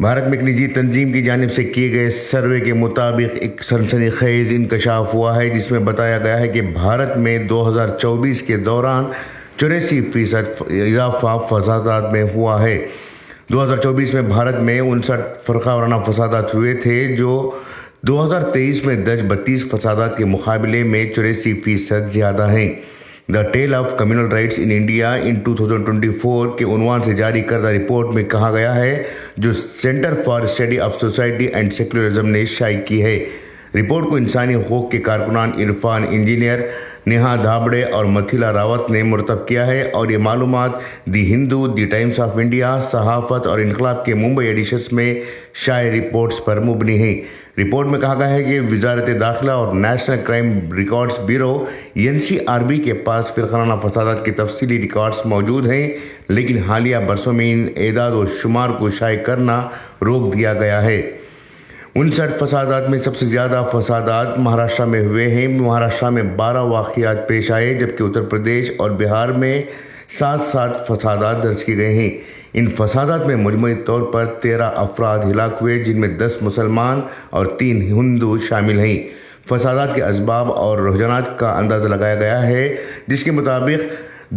بھارت میں ایک نجی تنظیم کی جانب سے کیے گئے سروے کے مطابق ایک سنسنی خیز انکشاف ہوا ہے، جس میں بتایا گیا ہے کہ بھارت میں 2024 کے دوران 84% اضافہ فسادات میں ہوا ہے۔ 2024 میں بھارت میں 59 فرقہ وارانہ فسادات ہوئے تھے، جو 2023 میں درج 32 فسادات کے مقابلے میں 84% زیادہ ہیں۔ The tale of communal riots in India in 2024 کے عنوان سے جاری کردہ رپورٹ میں کہا گیا ہے، جو centre for study of society and secularism نے شائع کی ہے۔ رپورٹ کو انسانی حقوق کے کارکنان عرفان انجینئر، نیہا دھابڑے اور متھیلا راوت نے مرتب کیا ہے، اور یہ معلومات دی ہندو، دی ٹائمز آف انڈیا، صحافت اور انقلاب کے ممبئی ایڈیشنز میں شائع رپورٹس پر مبنی ہے۔ رپورٹ میں کہا گیا ہے کہ وزارت داخلہ اور national crime records bureau (NCRB) کے پاس فرقہ فسادات کے تفصیلی ریکارڈز موجود ہیں، لیکن حالیہ برسوں میں ان اعداد و شمار کو شائع کرنا روک دیا گیا ہے۔ 59 فسادات میں سب سے زیادہ فسادات مہاراشٹر میں ہوئے ہیں۔ مہاراشٹر میں 12 واقعات پیش آئے، جبکہ اتر پردیش اور بہار میں 7 فسادات درج کیے گئے ہیں۔ ان فسادات میں مجموعی طور پر 13 افراد ہلاک ہوئے، جن میں 10 مسلمان اور 3 ہندو شامل ہیں۔ فسادات کے اسباب اور رجحانات کا اندازہ لگایا گیا ہے، جس کے مطابق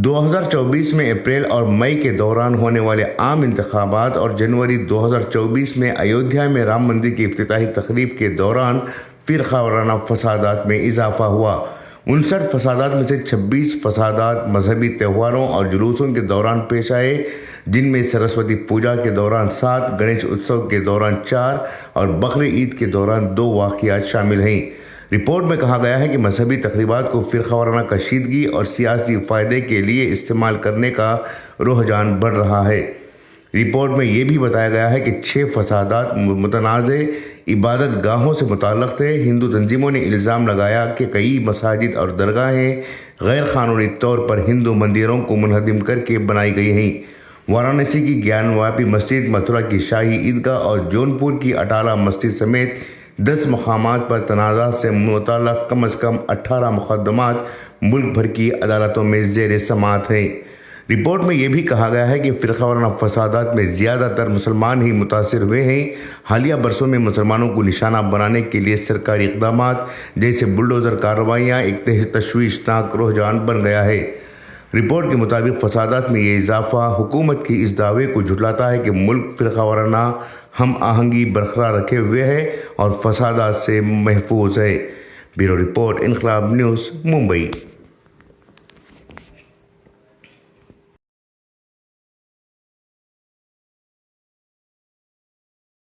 2024 میں اپریل اور مئی کے دوران ہونے والے عام انتخابات اور جنوری 2024 میں ایودھیا میں رام مندر کی افتتاحی تقریب کے دوران فرقہ وارانہ فسادات میں اضافہ ہوا۔ 59 فسادات میں سے 26 فسادات مذہبی تہواروں اور جلوسوں کے دوران پیش آئے، جن میں سرسوتی پوجا کے دوران 7، گنیش اتسو کے دوران 4 اور بقر عید کے دوران 2 واقعات شامل ہیں۔ رپورٹ میں کہا گیا ہے کہ مذہبی تقریبات کو فرقہ وارانہ کشیدگی اور سیاسی فائدے کے لیے استعمال کرنے کا رجحان بڑھ رہا ہے۔ رپورٹ میں یہ بھی بتایا گیا ہے کہ 6 فسادات متنازع عبادت گاہوں سے متعلق تھے۔ ہندو تنظیموں نے الزام لگایا کہ کئی مساجد اور درگاہیں غیر قانونی طور پر ہندو مندروں کو منہدم کر کے بنائی گئی ہیں۔ وارانسی کی گیان واپی مسجد، متھرا کی شاہی عیدگاہ اور جونپور کی اٹالہ مسجد سمیت 10 مقامات پر تنازعات سے متعلق کم از کم 18 مقدمات ملک بھر کی عدالتوں میں زیر سماعت ہیں۔ رپورٹ میں یہ بھی کہا گیا ہے کہ فرقہ وارانہ فسادات میں زیادہ تر مسلمان ہی متاثر ہوئے ہیں۔ حالیہ برسوں میں مسلمانوں کو نشانہ بنانے کے لیے سرکاری اقدامات جیسے بلڈوزر کارروائیاں ایک تشویشناک رجحان بن گیا ہے۔ رپورٹ کے مطابق فسادات میں یہ اضافہ حکومت کی اس دعوے کو جھٹلاتا ہے کہ ملک فرقہ وارانہ ہم آہنگی برقرار رکھے ہوئے ہے اور فسادات سے محفوظ ہے۔ بیورو رپورٹ، انقلاب نیوز، ممبئی۔